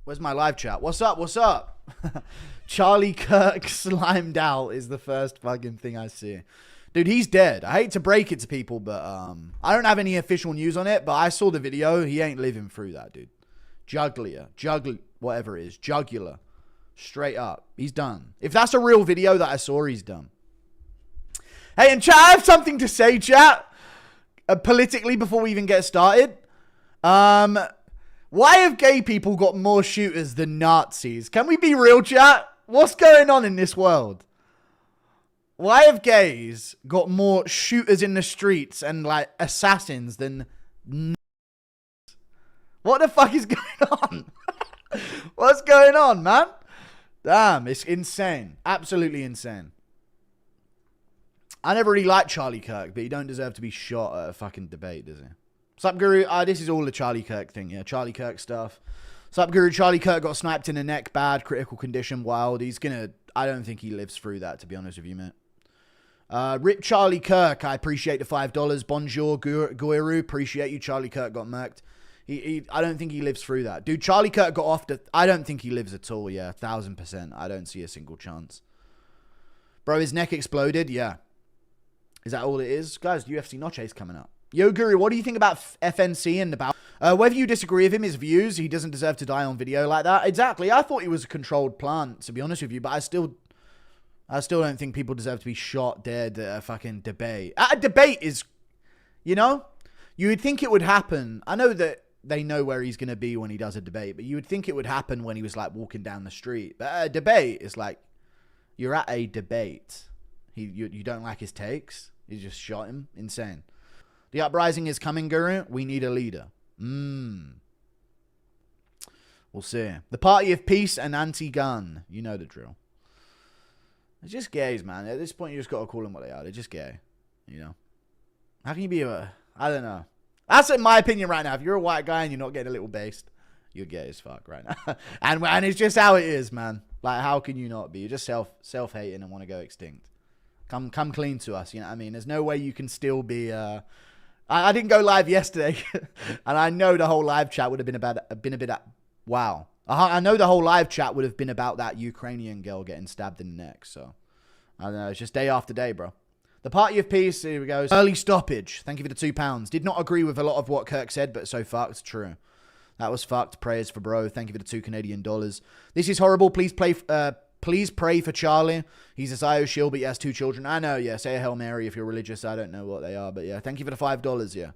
Where's my live chat? What's up? What's up? Charlie Kirk slimed out is the first fucking thing I see. Dude, he's dead. I hate to break it to people, but I don't have any official news on it, but I saw the video. He ain't living through that, dude. Whatever it is. Jugular. Straight up. He's done. If that's a real video that I saw, he's done. Hey, and chat, I have something to say, chat. Politically, before we even get started. Why have gay people got more shooters than Nazis? Can we be real, chat? What's going on in this world? Why have gays got more shooters in the streets and, like, assassins than Nazis? What the fuck is going on? What's going on, man? Damn, it's insane. Absolutely insane. I never really liked Charlie Kirk, but he don't deserve to be shot at a fucking debate, does he? Sup, Guru? This is all the Charlie Kirk thing, yeah. Charlie Kirk stuff. Sup, Guru? Charlie Kirk got sniped in the neck, bad, critical condition, wild. He's gonna... I don't think he lives through that, to be honest with you, mate. Rip Charlie Kirk. I appreciate the $5. Bonjour, Guru. Appreciate you. Charlie Kirk got murked. I don't think he lives through that. Dude, Charlie Kirk got off the... I don't think he lives at all, yeah. 1,000%. I don't see a single chance. Bro, his neck exploded? Yeah. Is that all it is? Guys, UFC Noche's coming up. Yo, Guru, what do you think about FNC and about... whether you disagree with him, his views, he doesn't deserve to die on video like that. Exactly. I thought he was a controlled plant, to be honest with you, but I still don't think people deserve to be shot dead at a fucking debate. At a debate is... You know? You would think it would happen. I know that they know where he's going to be when he does a debate, but you would think it would happen when he was, like, walking down the street. But at a debate, it's like... You're at a debate. You don't like his takes? You just shot him? Insane. The uprising is coming, Guru. We need a leader. We'll see. The party of peace and anti-gun. You know the drill. It's just gays, man. At this point, you just got to call them what they are. They're just gay. You know? How can you be a... I don't know. That's in my opinion right now. If you're a white guy and you're not getting a little based, you're gay as fuck right now. and it's just how it is, man. Like, how can you not be? You're just self-hating and want to go extinct. Come clean to us, you know what I mean? There's no way you can still be... I didn't go live yesterday, and I know the whole live chat would have been a bit... Wow. I know the whole live chat would have been about that Ukrainian girl getting stabbed in the neck, so... I don't know, it's just day after day, bro. The party of peace, here we go. Early stoppage. Thank you for the £2. Did not agree with a lot of what Kirk said, but so fucked. True. That was fucked. Prayers for bro. Thank you for the $2 Canadian. This is horrible. Please pray for Charlie. He's a SH0T, but he has 2 children. I know, yeah. Say a Hail Mary if you're religious. I don't know what they are, but yeah. Thank you for the $5, yeah.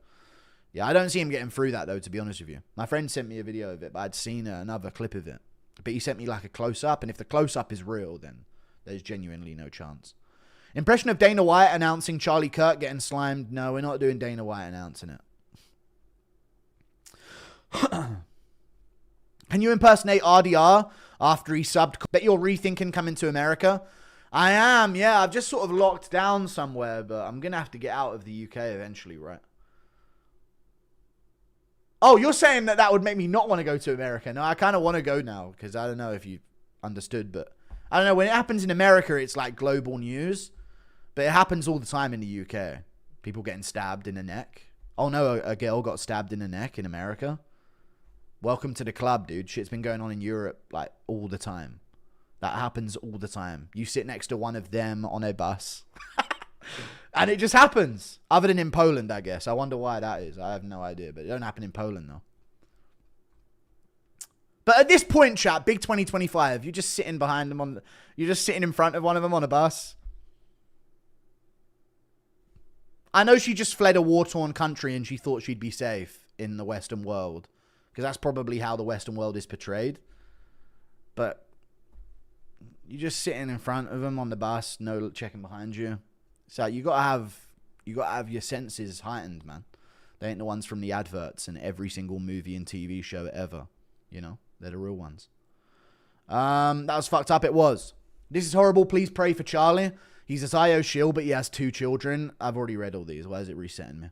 Yeah, I don't see him getting through that, though, to be honest with you. My friend sent me a video of it, but I'd seen another clip of it. But he sent me, like, a close-up, and if the close-up is real, then there's genuinely no chance. Impression of Dana White announcing Charlie Kirk getting slimed. No, we're not doing Dana White announcing it. Can you impersonate RDR after he subbed? Bet you're rethinking coming to America. I am, yeah. I've just sort of locked down somewhere, but I'm going to have to get out of the UK eventually, right? Oh, you're saying that would make me not want to go to America. No, I kind of want to go now because I don't know if you understood, but I don't know. When it happens in America, it's like global news, but it happens all the time in the UK. People getting stabbed in the neck. Oh no, a girl got stabbed in the neck in America. Welcome to the club, dude. Shit's been going on in Europe, like, all the time. That happens all the time. You sit next to one of them on a bus. And it just happens. Other than in Poland, I guess. I wonder why that is. I have no idea. But it don't happen in Poland, though. But at this point, chat, big 2025, you're just sitting behind them on... You're just sitting in front of one of them on a bus. I know she just fled a war-torn country and she thought she'd be safe in the Western world. Because that's probably how the Western world is portrayed. But you're just sitting in front of them on the bus, no checking behind you. So you gotta have your senses heightened, man. They ain't the ones from the adverts in every single movie and TV show ever. You know, they're the real ones. That was fucked up. It was. This is horrible. Please pray for Charlie. He's a SH0T, but he has 2 children. I've already read all these. Why is it resetting me?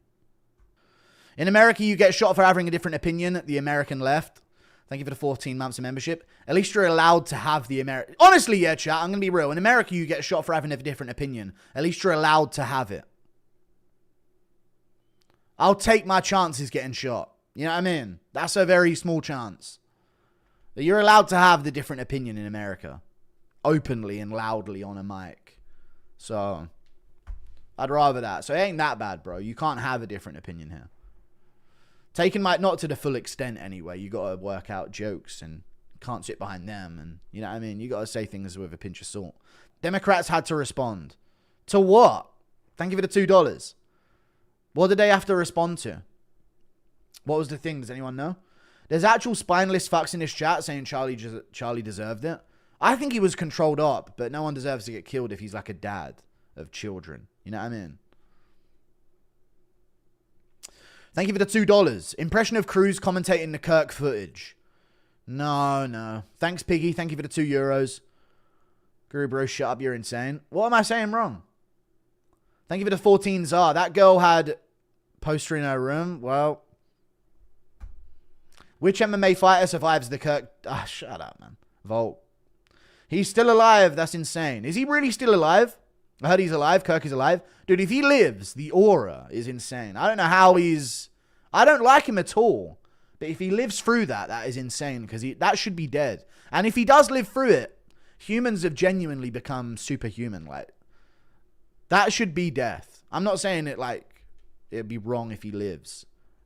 In America, you get shot for having a different opinion. The American left. Thank you for the 14 months of membership. At least you're allowed to have the American... Honestly, yeah, chat, I'm going to be real. In America, you get shot for having a different opinion. At least you're allowed to have it. I'll take my chances getting shot. You know what I mean? That's a very small chance. You're allowed to have the different opinion in America. Openly and loudly on a mic. So, I'd rather that. So it ain't that bad, bro. You can't have a different opinion here. Taken not to the full extent anyway. You got to work out jokes and can't sit behind them. And you know what I mean? You got to say things with a pinch of salt. Democrats had to respond. To what? Thank you for the $2. What did they have to respond to? What was the thing? Does anyone know? There's actual spineless fucks in this chat saying Charlie deserved it. I think he was controlled up, but no one deserves to get killed if he's like a dad of children. You know what I mean? Thank you for the $2. Impression of Cruz commentating the Kirk footage. No. Thanks, Piggy. Thank you for the €2. Guru bro, shut up. You're insane. What am I saying wrong? Thank you for the 14 Zar. That girl had poster in her room. Well, which MMA fighter survives the Kirk? Ah, shut up, man. Volt. He's still alive. That's insane. Is he really still alive? I heard he's alive. Kirk is alive. Dude, if he lives, the aura is insane. I don't know how he's... I don't like him at all. But if he lives through that, that is insane. Because that should be dead. And if he does live through it, humans have genuinely become superhuman. Like, that should be death. I'm not saying it like it'd be wrong if he lives.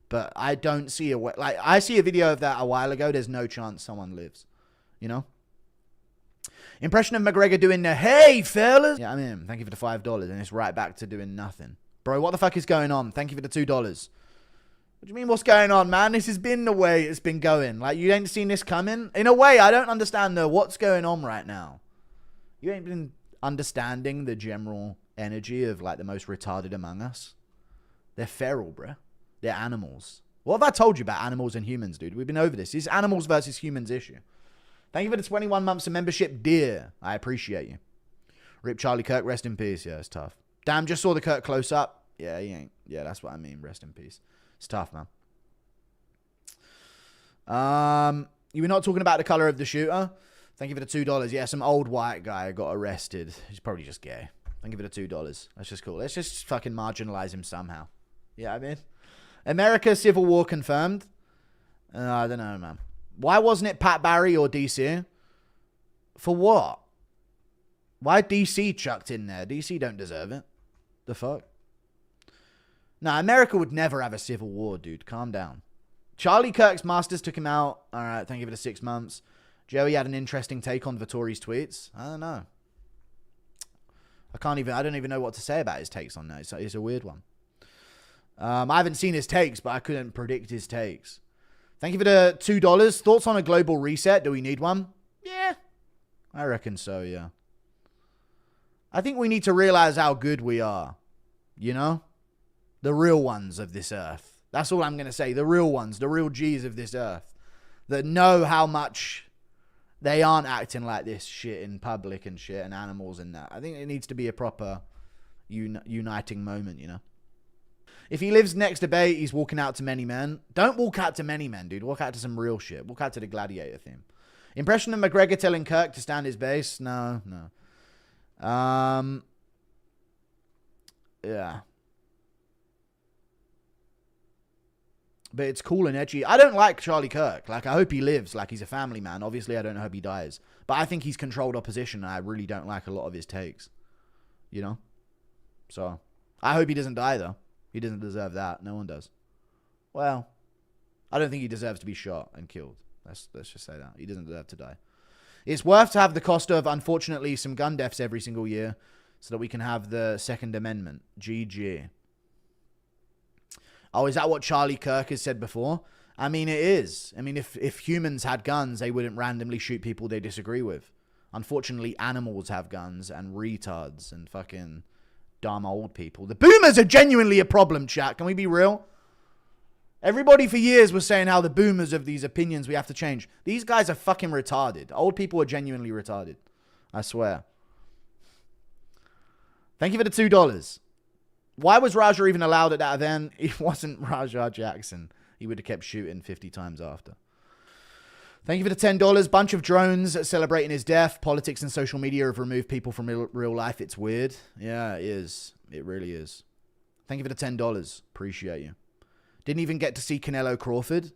But I don't see a way... Like, I see a video of that a while ago. There's no chance someone lives. You know? Impression of McGregor doing the, hey, fellas. Yeah, I'm in. Thank you for the $5. And it's right back to doing nothing. Bro, what the fuck is going on? Thank you for the $2. What do you mean what's going on, man? This has been the way it's been going. Like, you ain't seen this coming? In a way, I don't understand, though, what's going on right now. You ain't been understanding the general energy of, like, the most retarded among us. They're feral, bro. They're animals. What have I told you about animals and humans, dude? We've been over this. This is animals versus humans issue. Thank you for the 21 months of membership, dear. I appreciate you. Rip Charlie Kirk, rest in peace. Yeah, it's tough. Damn, just saw the Kirk close up. Yeah, he ain't. Yeah, that's what I mean. Rest in peace. It's tough, man. You were not talking about the color of the shooter. Thank you for the $2. Yeah, some old white guy got arrested. He's probably just gay. Thank you for the $2. That's just cool. Let's just fucking marginalize him somehow. Yeah, I mean. America Civil War confirmed. I don't know, man. Why wasn't it Pat Barry or DC? For what? Why DC chucked in there? DC don't deserve it. The fuck? Nah, America would never have a civil war, dude. Calm down. Charlie Kirk's masters took him out. All right, thank you for the 6 months. Joey had an interesting take on Vittori's tweets. I don't know. I don't even know what to say about his takes on that. It's a weird one. I haven't seen his takes, but I couldn't predict his takes. Thank you for the $2. Thoughts on a global reset? Do we need one? Yeah. I reckon so, yeah. I think we need to realize how good we are. You know? The real ones of this earth. That's all I'm going to say. The real ones. The real G's of this earth. That know how much they aren't acting like this shit in public and shit and animals and that. I think it needs to be a proper uniting moment, you know? If he lives next debate, he's walking out to many men. Don't walk out to many men, dude. Walk out to some real shit. Walk out to the Gladiator theme. Impression of McGregor telling Kirk to stand his base? No. Yeah. But it's cool and edgy. I don't like Charlie Kirk. Like, I hope he lives. Like, he's a family man. Obviously, I don't hope he dies. But I think he's controlled opposition, and I really don't like a lot of his takes. You know? So, I hope he doesn't die, though. He doesn't deserve that. No one does. Well, I don't think he deserves to be shot and killed. Let's just say that. He doesn't deserve to die. It's worth to have the cost of, unfortunately, some gun deaths every single year so that we can have the Second Amendment. GG. Oh, is that what Charlie Kirk has said before? I mean, it is. I mean, if humans had guns, they wouldn't randomly shoot people they disagree with. Unfortunately, animals have guns and retards and fucking dumb old people. The boomers are genuinely a problem, chat. Can we be real? Everybody for years was saying how the boomers of these opinions we have to change. These guys are fucking retarded. Old people are genuinely retarded. I swear. Thank you for the $2. Why was Raja even allowed at that event? It wasn't Raja Jackson. He would have kept shooting 50 times after. Thank you for the $10. Bunch of drones celebrating his death. Politics and social media have removed people from real life. It's weird. Yeah, it is. It really is. Thank you for the $10. Appreciate you. Didn't even get to see Canelo Crawford.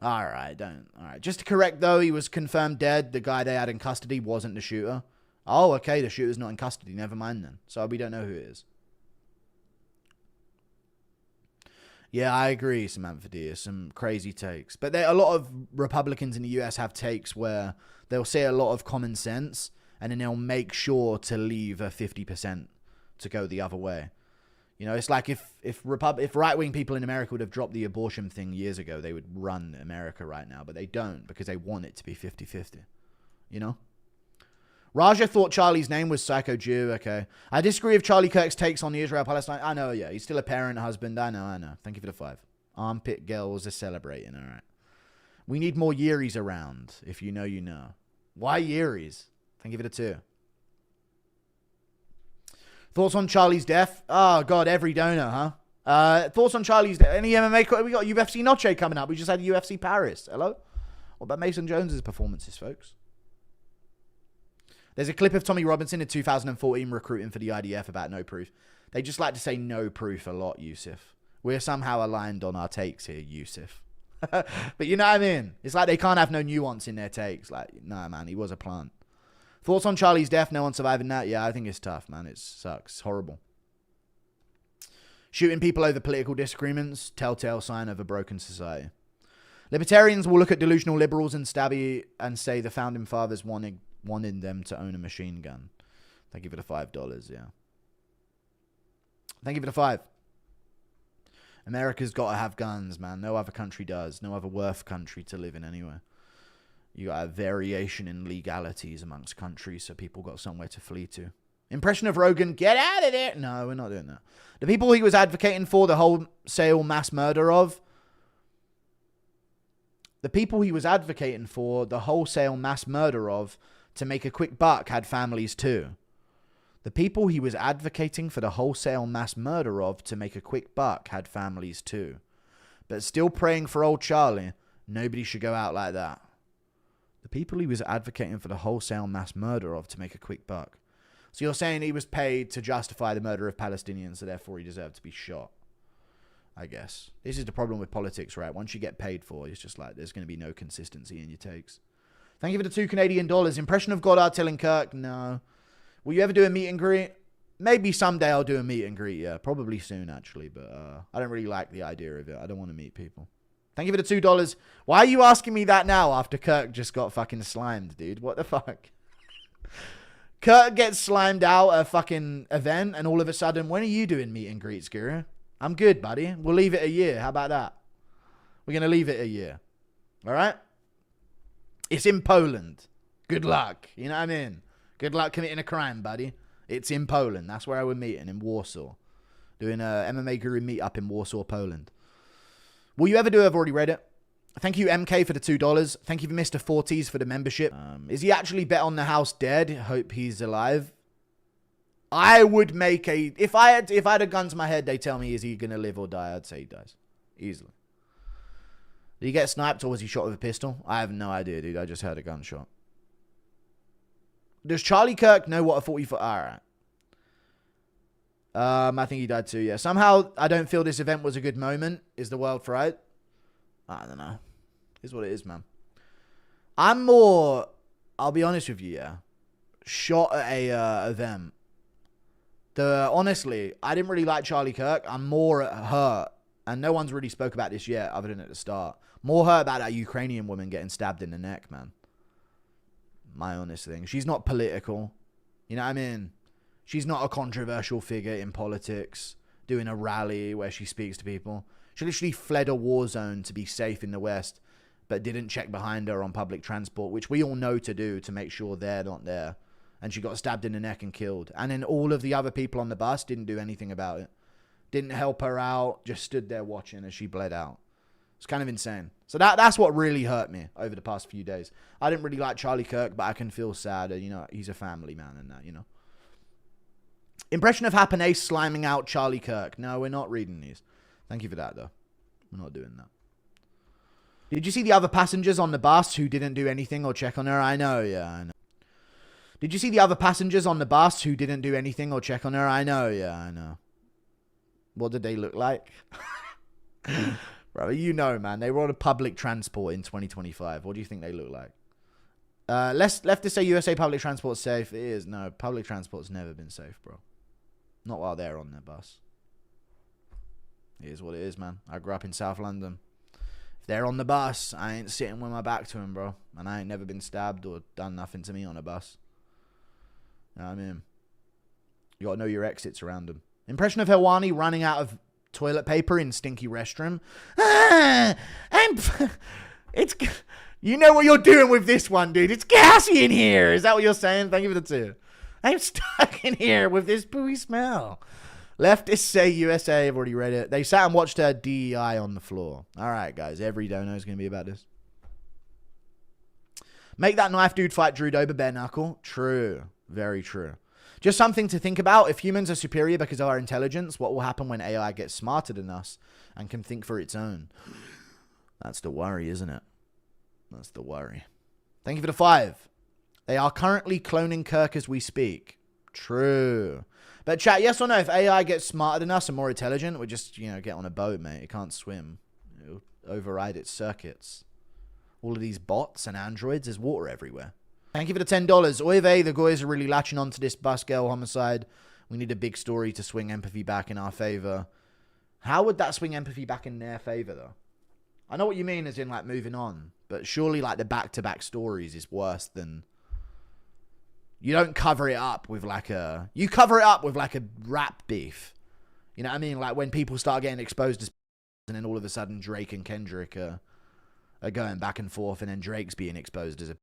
All right, don't. All right. Just to correct, though, he was confirmed dead. The guy they had in custody wasn't the shooter. Oh, okay. The shooter's not in custody. Never mind then. So we don't know who it is. Yeah, I agree, Samantha D. Some crazy takes. But a lot of Republicans in the US have takes where they'll say a lot of common sense and then they'll make sure to leave a 50% to go the other way. You know, it's like if right-wing people in America would have dropped the abortion thing years ago, they would run America right now. But they don't because they want it to be 50-50. You know? Raja thought Charlie's name was Psycho Jew. Okay. I disagree with Charlie Kirk's takes on the Israel-Palestine. I know, yeah. He's still a parent, a husband. I know. Thank you for the 5. Armpit girls are celebrating. All right. We need more Yeeries around. If you know, you know. Why Yeeries? Thank you for the 2. Thoughts on Charlie's death? Oh, God, every donor, huh? Thoughts on Charlie's death? Any MMA? We got UFC Noche coming up. We just had UFC Paris. Hello? What about Mason Jones's performances, folks? There's a clip of Tommy Robinson in 2014 recruiting for the IDF about no proof. They just like to say no proof a lot, Yusuf. We're somehow aligned on our takes here, Yusuf. But you know what I mean? It's like they can't have no nuance in their takes. Like, nah, man, he was a plant. Thoughts on Charlie's death? No one surviving that? Yeah, I think it's tough, man. It sucks. It's horrible. Shooting people over political disagreements, telltale sign of a broken society. Libertarians will look at delusional liberals and stabby and say the founding fathers wanted them to own a machine gun. Thank you for the $5, yeah. Thank you for the 5. America's got to have guns, man. No other country does. No other worth country to live in anyway. You got a variation in legalities amongst countries, so people got somewhere to flee to. Impression of Rogan, get out of there. No, we're not doing that. The people he was advocating for the wholesale mass murder of, to make a quick buck had families too. The people he was advocating for the wholesale mass murder of to make a quick buck had families too. But still praying for old Charlie, nobody should go out like that. The people he was advocating for the wholesale mass murder of to make a quick buck. So you're saying he was paid to justify the murder of Palestinians, so therefore he deserved to be shot. I guess. This is the problem with politics, right? Once you get paid for, it's just like there's going to be no consistency in your takes. Thank you for the $2 Canadian. Impression of Goddard telling Kirk? No. Will you ever do a meet and greet? Maybe someday I'll do a meet and greet, yeah. Probably soon, actually. But I don't really like the idea of it. I don't want to meet people. Thank you for the $2. Why are you asking me that now after Kirk just got fucking slimed, dude? What the fuck? Kirk gets slimed out at a fucking event, and all of a sudden, when are you doing meet and greets, Guru? I'm good, buddy. We'll leave it a year. How about that? We're going to leave it a year. All right? It's in Poland. Good luck. You know what I mean? Good luck committing a crime, buddy. It's in Poland. That's where I was meeting, in Warsaw. Doing a MMA Guru meetup in Warsaw, Poland. Will you ever do it? I've already read it. Thank you, MK, for the $2. Thank you for Mr. 40s for the membership. Is he actually bet on the house dead? Hope he's alive. I would make a... If I had a gun to my head, they tell me, is he going to live or die? I'd say he dies. Easily. Did he get sniped or was he shot with a pistol? I have no idea, dude. I just heard a gunshot. Does Charlie Kirk know what a 40-foot... Alright. I think he died too, yeah. Somehow, I don't feel this event was a good moment. Is the world fried? I don't know. It's what it is, man. I'm more... I'll be honest with you, yeah. Shot at a event. Honestly, I didn't really like Charlie Kirk. I'm more hurt. And no one's really spoke about this yet, other than at the start. More hurt about that Ukrainian woman getting stabbed in the neck, man. My honest thing. She's not political. You know what I mean? She's not a controversial figure in politics, doing a rally where she speaks to people. She literally fled a war zone to be safe in the West, but didn't check behind her on public transport, which we all know to do to make sure they're not there. And she got stabbed in the neck and killed. And then all of the other people on the bus didn't do anything about it. Didn't help her out, just stood there watching as she bled out. It's kind of insane. So that's what really hurt me over the past few days. I didn't really like Charlie Kirk, but I can feel sad. You know, he's a family man and that, you know. Impression of Happinace sliming out Charlie Kirk. No, we're not reading these. Thank you for that, though. We're not doing that. Did you see the other passengers on the bus who didn't do anything or check on her? I know, yeah, I know. Did you see the other passengers on the bus who didn't do anything or check on her? I know, yeah, I know. What did they look like? Bro, you know, man. They were on a public transport in 2025. What do you think they look like? Leftists say USA public transport's safe. It is. No, public transport's never been safe, bro. Not while they're on their bus. It is what it is, man. I grew up in South London. If they're on the bus, I ain't sitting with my back to them, bro. And I ain't never been stabbed or done nothing to me on a bus. You know what I mean? You gotta know your exits around them. Impression of Helwani running out of toilet paper in stinky restroom. It's... You know what you're doing with this one, dude. It's gassy in here. Is that what you're saying? Thank you for the 2. I'm stuck in here with this pooey smell. Leftists say USA. I've already read it. They sat and watched her DEI on the floor. All right, guys. Every dono is going to be about this. Make that knife dude fight Drew Dober bare knuckle. True. Very true. Just something to think about. If humans are superior because of our intelligence, what will happen when AI gets smarter than us and can think for its own? That's the worry, isn't it? That's the worry. Thank you for the 5. They are currently cloning Kirk as we speak. True. But chat, yes or no, if AI gets smarter than us and more intelligent, we just, get on a boat, mate. It can't swim. It'll override its circuits. All of these bots and androids, there's water everywhere. Thank you for the $10. Oy vey, the guys are really latching onto this bus girl homicide. We need a big story to swing empathy back in our favor. How would that swing empathy back in their favor, though? I know what you mean as in, moving on. But surely, the back-to-back stories is worse than... You don't cover it up with, You cover it up with, a rap beef. You know what I mean? When people start getting exposed as... And then all of a sudden, Drake and Kendrick are going back and forth. And then Drake's being exposed as a...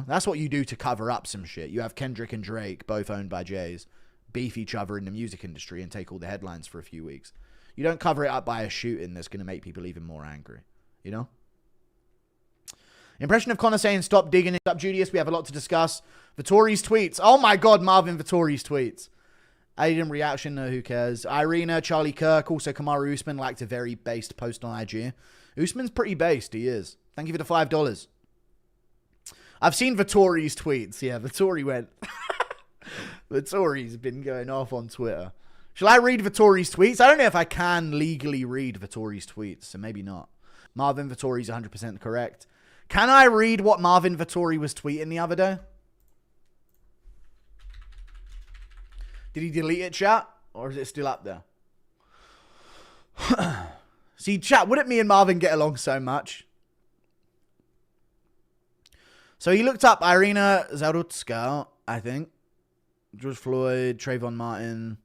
That's what you do to cover up some shit. You have Kendrick and Drake, both owned by Jays, beef each other in the music industry and take all the headlines for a few weeks. You don't cover it up by a shooting that's going to make people even more angry. Impression of Connor saying, stop digging it up, Julius. We have a lot to discuss. Vittori's tweets. Oh my God, Marvin Vittori's tweets. Aiden reaction, no, who cares? Irina, Charlie Kirk, also Kamaru Usman liked a very based post on IG. Usman's pretty based, he is. Thank you for the $5. I've seen Vittori's tweets. Yeah, Vittori went. Vittori's been going off on Twitter. Shall I read Vittori's tweets? I don't know if I can legally read Vittori's tweets, so maybe not. Marvin Vittori's 100% correct. Can I read what Marvin Vittori was tweeting the other day? Did he delete it, chat? Or is it still up there? See, chat, wouldn't me and Marvin get along so much? So he looked up Irina Zarutska, I think. George Floyd, Trayvon Martin.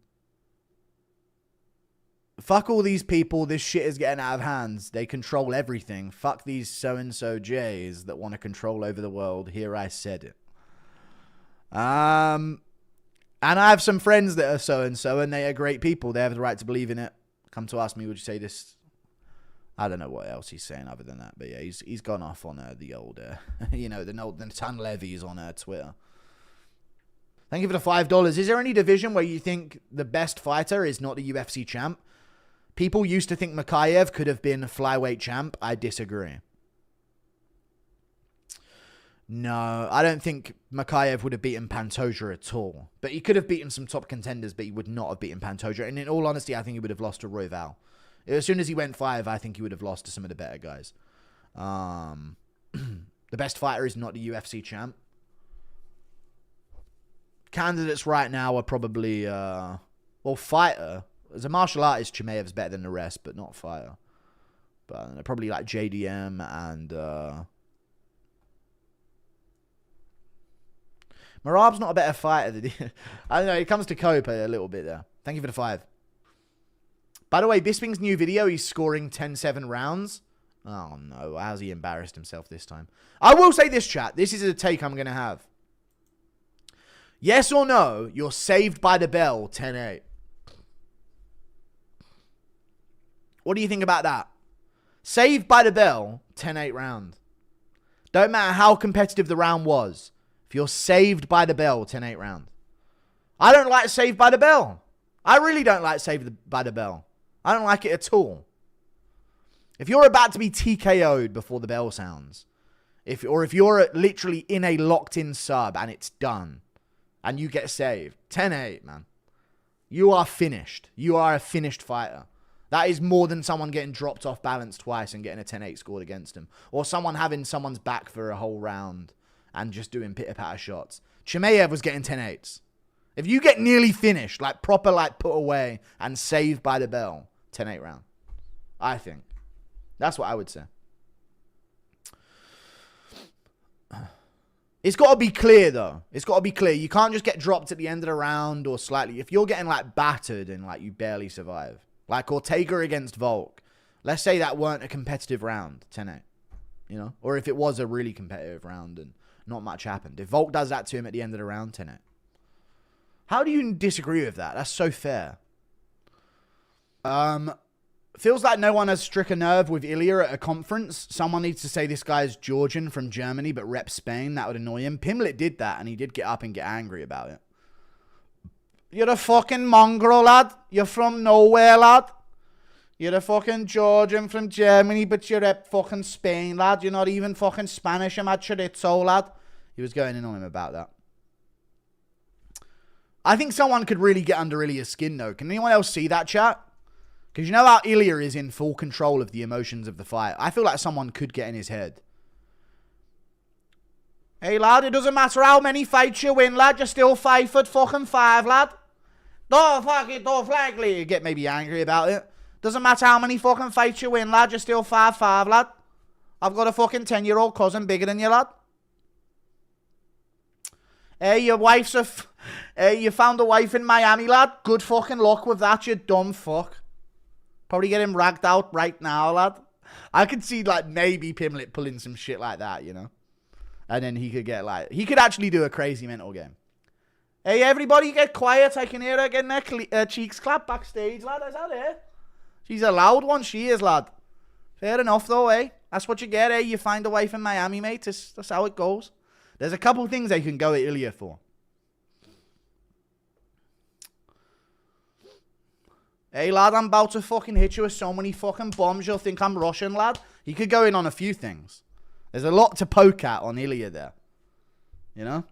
Fuck all these people. This shit is getting out of hands. They control everything. Fuck these so-and-so Jays that want to control over the world. Here I said it. And I have some friends that are so-and-so, and they are great people. They have the right to believe in it. Come to ask me, would you say this? I don't know what else he's saying other than that. But yeah, he's gone off on the old, the ton levies on Twitter. Thank you for the $5. Is there any division where you think the best fighter is not the UFC champ? People used to think Makayev could have been flyweight champ. I disagree. No, I don't think Makayev would have beaten Pantoja at all. But he could have beaten some top contenders, but he would not have beaten Pantoja. And in all honesty, I think he would have lost to Royval. As soon as he went 5, I think he would have lost to some of the better guys. The best fighter is not the UFC champ. Candidates right now are probably... fighter... As a martial artist, Chimaev's better than the rest, but not fighter. But probably like JDM and... Marab's not a better fighter than he... I don't know, it comes to cope a little bit there. Thank you for the 5. By the way, Bisping's new video, he's scoring 10-7 rounds. Oh no, how's he embarrassed himself this time? I will say this, chat. This is a take I'm going to have. Yes or no, you're saved by the bell 10-8. What do you think about that? Saved by the bell, 10-8 round. Don't matter how competitive the round was. If you're saved by the bell, 10-8 round. I don't like saved by the bell. I really don't like saved by the bell. I don't like it at all. If you're about to be TKO'd before the bell sounds, if you're literally in a locked-in sub and it's done, and you get saved, 10-8, man. You are finished. You are a finished fighter. That is more than someone getting dropped off balance twice and getting a 10-8 scored against him. Or someone having someone's back for a whole round and just doing pitter-patter shots. Chimaev was getting 10-8s. If you get nearly finished, like proper like put away and saved by the bell, 10-8 round. I think. That's what I would say. It's got to be clear, though. It's got to be clear. You can't just get dropped at the end of the round or slightly. If you're getting, like, battered and, like, you barely survive. Like Ortega against Volk. Let's say that weren't a competitive round, 10-8. You know? Or if it was a really competitive round and not much happened. If Volk does that to him at the end of the round, 10-8. How do you disagree with that? That's so fair. Feels like no one has struck a nerve with Ilya at a conference. Someone needs to say this guy's Georgian from Germany but reps Spain. That would annoy him. Pimlet did that and he did get up and get angry about it. You're a fucking mongrel, lad. You're from nowhere, lad. You're a fucking Georgian from Germany but you rep fucking Spain, lad. You're not even fucking Spanish. I'm at chorizo, lad. He was going in on him about that. I think someone could really get under Ilya's skin, though. Can anyone else see that, chat? Because you know how Ilya is in full control of the emotions of the fight. I feel like someone could get in his head. Hey, lad, it doesn't matter how many fights you win, lad. You're still 5'5", lad. Don't likely. You get maybe angry about it. Doesn't matter how many fucking fights you win, lad. You're still 5'5", lad. I've got a fucking 10-year-old cousin bigger than you, lad. Hey, your wife's hey, you found a wife in Miami, lad. Good fucking luck with that, you dumb fuck. Probably get him ragged out right now, lad. I could see, like, maybe Pimlet pulling some shit like that, you know? And then he could get, like... He could actually do a crazy mental game. Hey, everybody get quiet. I can hear her getting her cheeks clapped backstage, lad. Is that it? She's a loud one. She is, lad. Fair enough, though, eh? That's what you get, eh? You find a wife in Miami, mate. That's how it goes. There's a couple things they can go at Ilya for. Hey, lad, I'm about to fucking hit you with so many fucking bombs you'll think I'm Russian, lad. He could go in on a few things. There's a lot to poke at on Ilya there. You know?